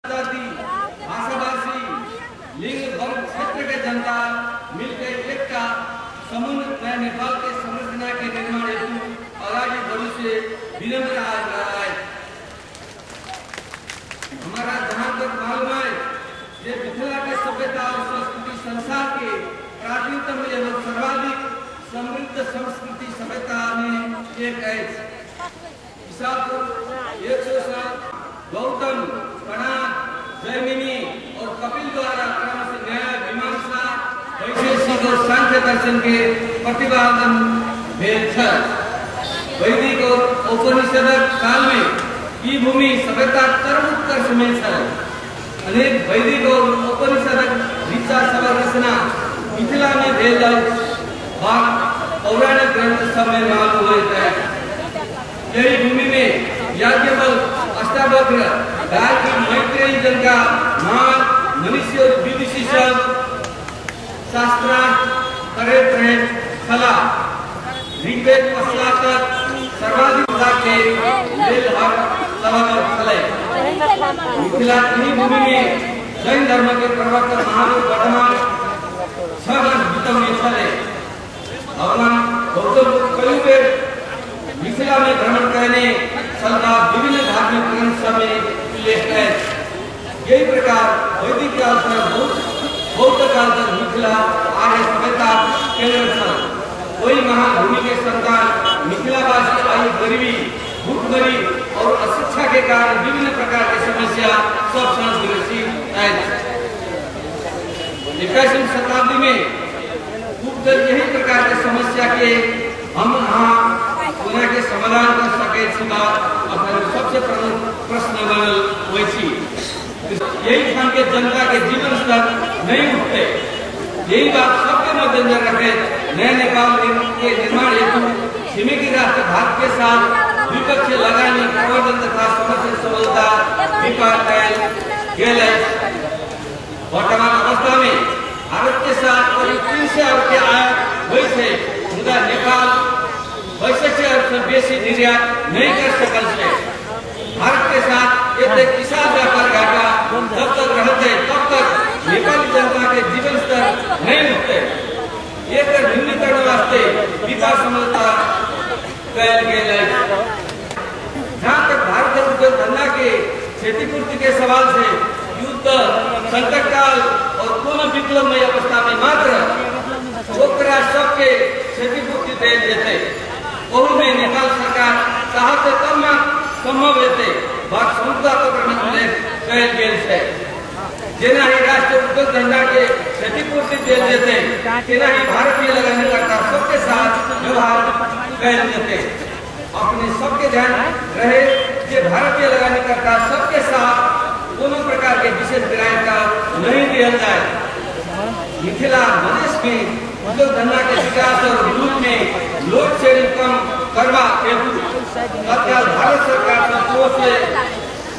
जाति, भाषाभाषी, लिंग वर्ग क्षेत्र के जनता मिलकर एक का समूह नेपाल के संरचना के निर्माण हेतु आगामी भविष्य विनम्र रहा है। हमारा जहाँ तक मालूम है ये मिथिला के सभ्यता और संस्कृति संसार के प्राचीनतम एवं सर्वाधिक समृद्ध संस्कृति सभ्यता में एक है। ईसा पूर्व 100 साल गौतम, कणाद, जैमिनी और कपिल द्वारा क्रम से न्याय, मीमांसा, वैशेषिक और सांख्य दर्शन के प्रतिपादन भेद था। वैदिक और औपनिषद काल में ये भूमि सभ्यता तरम उत्कर्ष में था। अनेक वैदिक और औपनिषद ऋचा सभा रचना मिथिला में भेद पौराणिक ग्रंथ सब में मालूम होता है। यही भूमि में याज्ञवल्क्य, अष्टावक्र, गायत्री, मैत्रेयी जनका, मान, मनुष्य और विदुषी सब शास्त्रार्थ करे प्रेम कला ऋग्वेद पश्चात सर्वाधिक के लेल हर सभा चले। मिथिला की भूमि में जैन धर्म के प्रवर्तक महावीर वर्तमान 6 वर्ष बीतम में चले। भगवान गौतम कई बेर मिथिला में भ्रमण करने सदा विभिन्न धार्मिक ग्रंथ में उल्लेख है। यही प्रकार वैदिक काल से बौद्ध काल तक मिथिला आर्य सभ्यता केंद्र था। वही महाभूमि के संतान मिथिलावासी आयु गरीबी, भूखमरी और अशिक्षा के कारण विभिन्न प्रकार की समस्या सब संस्कृति है। 21वीं शताब्दी में यही प्रकार की समस्या के हम पुनः के समाधान कर सके सबसे प्रमुख प्रश्न बनल वैसी यही ठान के जनता के जीवन स्तर नहीं उठते। यही बात सबके मद्देनजर रखे नए नेपाल के निर्माण हेतु छिमेकी राष्ट्र भारत के साथ द्विपक्षीय लगानी प्रवर्धन तथा समर्थन सबलता वर्तमान अवस्था में भारत के साथ करीब 300 अरब के आयात वैसे मुदा नेपाल वैसे अर्थ बेसी निर्यात नहीं कर सकल से। भारत के साथ एक विशाल व्यापार घाटा जब तक रहते तब तक नेपाली जनता के जीवन स्तर नहीं उठते। एक न्यूनीकरण वास्ते विकास समझौता कल गए। जहाँ तक भारत के उद्योग धंधा के क्षतिपूर्ति के सवाल से युद्ध, संकट काल और पूर्ण विप्लवमय अवस्था में मात्र छोकरा सबके क्षतिपूर्ति दे देते। और में नेपाल सरकार चाहते तब में संभव हेते बात समझौता पत्र में कल गेल से। जेना ही राष्ट्रीय उद्योग धंधा के क्षतिपूर्ति दे देते तेना ही भारतीय लगाने करता सबके साथ व्यवहार कर देते। अपने सबके ध्यान रहे कि भारतीय लगाने करता सबके साथ दोनों प्रकार के विशेष ग्राहक का नहीं दिया जाए। मिथिला प्रदेश में उद्योग धंधा के विकास और रूप में लोड शेडिंग कम करवा हेतु तत्काल भारत सरकार का 200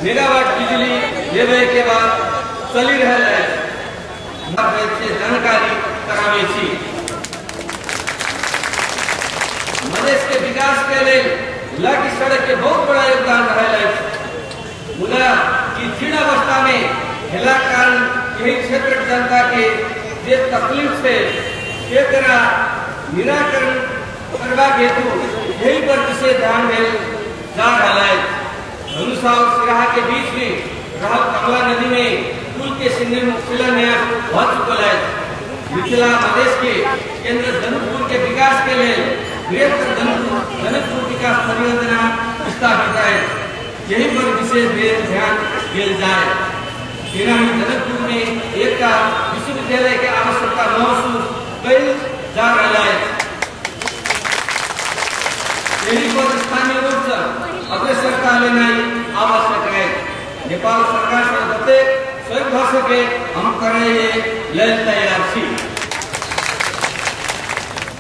मेगावाट बिजली लेवे के बाद चली रहा है से जानकारी करावे छी। मधेश के विकास के लिए लगी सड़क के बहुत बड़ा योगदान रहा है। मुदा की जीर्ण अवस्था में हेला कारण यही क्षेत्र की जनता के जे तकलीफ से एकरा निराकरण करवा हेतु यही पर विशेष ध्यान में जा रहा है। धनुषा और सिराहा के बीच में रहल कमला नदी में पुल के शिलान्यास हो चुका है। मिथिला प्रदेश के केंद्र जनकपुर के विकास के लिए बृहत्तर जनकपुर विकास परियोजना स्थापित है। यही पर विशेष ध्यान दिया जाए। जनकपुर में एक विश्वविद्यालय की आवश्यकता महसूस कई जा रहा है। यही पर स्थानीय रूप से अग्रसरता लेना आवश्यक है। नेपाल सरकार से जते सहयोग हो सके हम करे ले तैयार छी।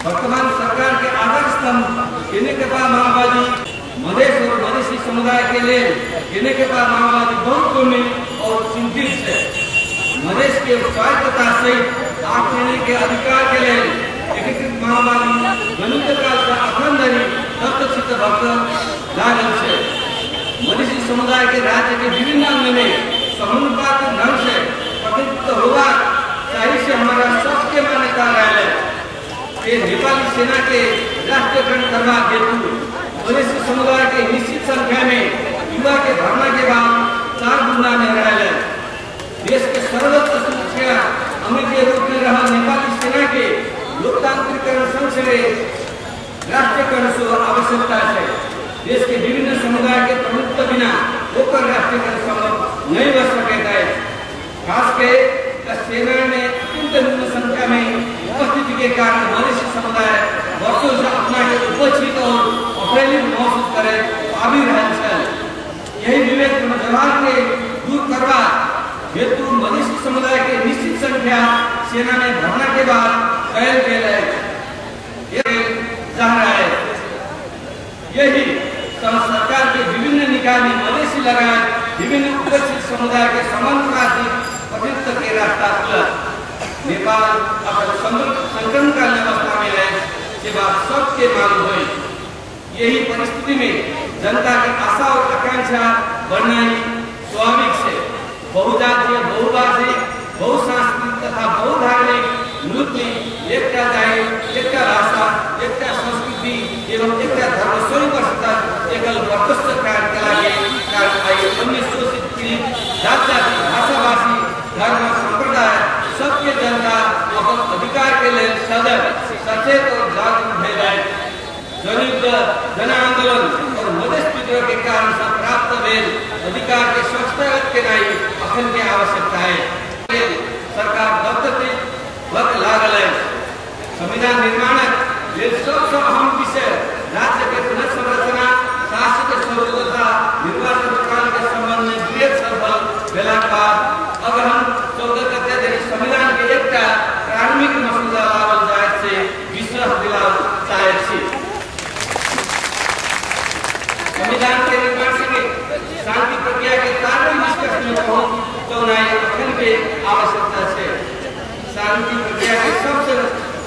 वर्तमान सरकार के आधार स्तंभ इन्हें के बाद माओवादी मधेश और मधेसी समुदाय के लिए इन्हें के बाद माओवादी बहुत कमी और चिंतित है। मधेश के स्वायत्तता सहित आक्रमण के अधिकार के लिए एकीकृत माओवादी मनुष्य काल का अखंडनी तत्व चित्त भक्त लागल है। मधेसी समुदाय के राज्य के विभिन्न अंग में समानुपातिक ढंग से प्रतिनिधित्व होगा चाहिए से हमारा सबके मान्यता रहे ये नेपाली सेना के राष्ट्रीयकरण करवा हेतु मधेसी समुदाय के निश्चित संख्या में युवा के भर्ना के बाद 4 गुना में रहे देश के सर्वोच्च सुरक्षा अमृत के रूप में रहा नेपाली सेना के लोकतांत्रिकरण संघ से राष्ट्रीयकरण से आवश्यकता है देश के विभिन्न समुदाय के प्रमुख बिना होकर राष्ट्रीयकरण संभव नहीं बन सकेगा है खास के सेना में अत्यंत न्यून संख्या में उपस्थिति के कारण मधेसी समुदाय वर्षों से अपना के उपचित और अप्रेलित महसूस करे आबि रहल छै यही विवेक व्यवहार के दूर करवा हेतु मधेसी समुदाय के निश्चित संख्या सेना में भरना के बाद कैल गेल है जा रहा है यही सरकार के विभिन्न निकाय में मधेसी लगाए विभिन्न उपस्थित समुदाय के समानुपातिक प्रतिनिधित्व के रास्ता खुला नेपाल अपने संक्रमण का अवस्था में है ये बात सबके मालूम हुई यही परिस्थिति में जनता की आशा और आकांक्षा बढ़ना ही स्वाभाविक से बहुजातीय बहुभाषिक बहुसांस्कृतिक तथा बहुधार्मिक मुल्क में एकता जाए एकता भाषा एकता संस्कृति एवं एकता धर्म स्वरूप एकल वर्चस्व अन्य शोषित पीड़ित जाति भाषाभाषी धर्म संप्रदाय सबके जनता अपन अधिकार के लिए सजग सचेत और जागरूक भेल जनयुद्ध जन आंदोलन और मधेश विद्रोह के कारण से प्राप्त भेल अधिकार के संस्थागत के नहीं अखन की आवश्यकता है सरकार दफ्तर वक्त लागल है संविधान निर्माणक सबसे अहम विषय राज्य के पुनर्संरचना शासकीय स्वतंत्रता निर्वाचन काल के संबंध में विवेक सफल भेला बाद अगर हम 14 गते संविधान के एक प्रारंभिक मसौदा लावल जाए से विश्वास दिलाव चाहे छी संविधान के निर्माण से शांति प्रक्रिया के तार्किक निष्कर्ष में पहुंचना अखन के आवश्यकता है शांति प्रक्रिया के सबसे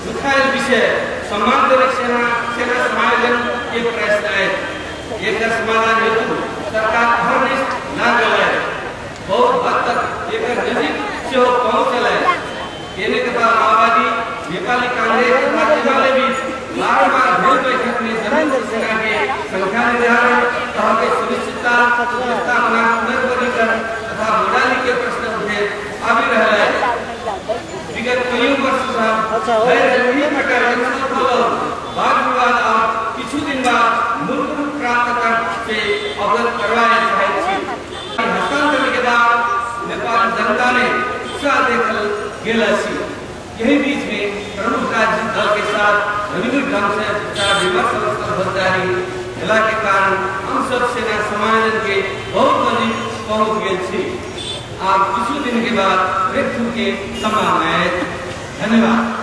मुख्य विषय सम्मानजनक सेना समायोजन के प्रश्न है एक समाधान हेतु सरकार हर लागल है बहुत हद तक एक नजीक से पहुंचल है कहने के बाद माओवादी नेपाली कांग्रेस तथा जिले भी बार-बार भेल बैठक में जमीन सेना के संख्या निर्धारण तथा के सुनिश्चितता स्थापना पुनर्वर्गीकरण तथा मोडाली के प्रश्न उठे आबि रहल है विगत कई वर्ष से विभिन्न प्रकार के वाद विवाद और किछु दिन बाद मूल रूप प्राप्त कर से अवगत करवाए चाहे हस्तांतरण के बाद नेपाल जनता ने उत्साह देखल गेल अछि यही बीच में प्रमुख राज्य दल के साथ नियमित ढंग से विचार विमर्श अवस्था जारी भेला के कारण हम सब सेना समायोजन के बहुत नजदीक पहुंच गए छी आप कुछ दिन के बाद ब्रेकथ्रू के संभावना है धन्यवाद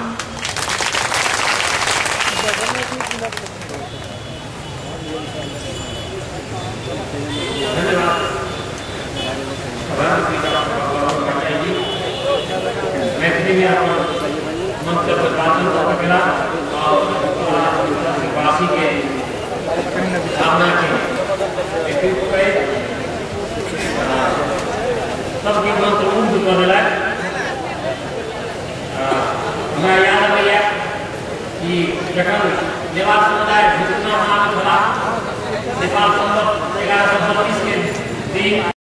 सबके मंत्र उर्दू करला हमरा याद आया कि जखन नेपाल समुदाय घोषणा महान नेपाल संवत 1132 के दिन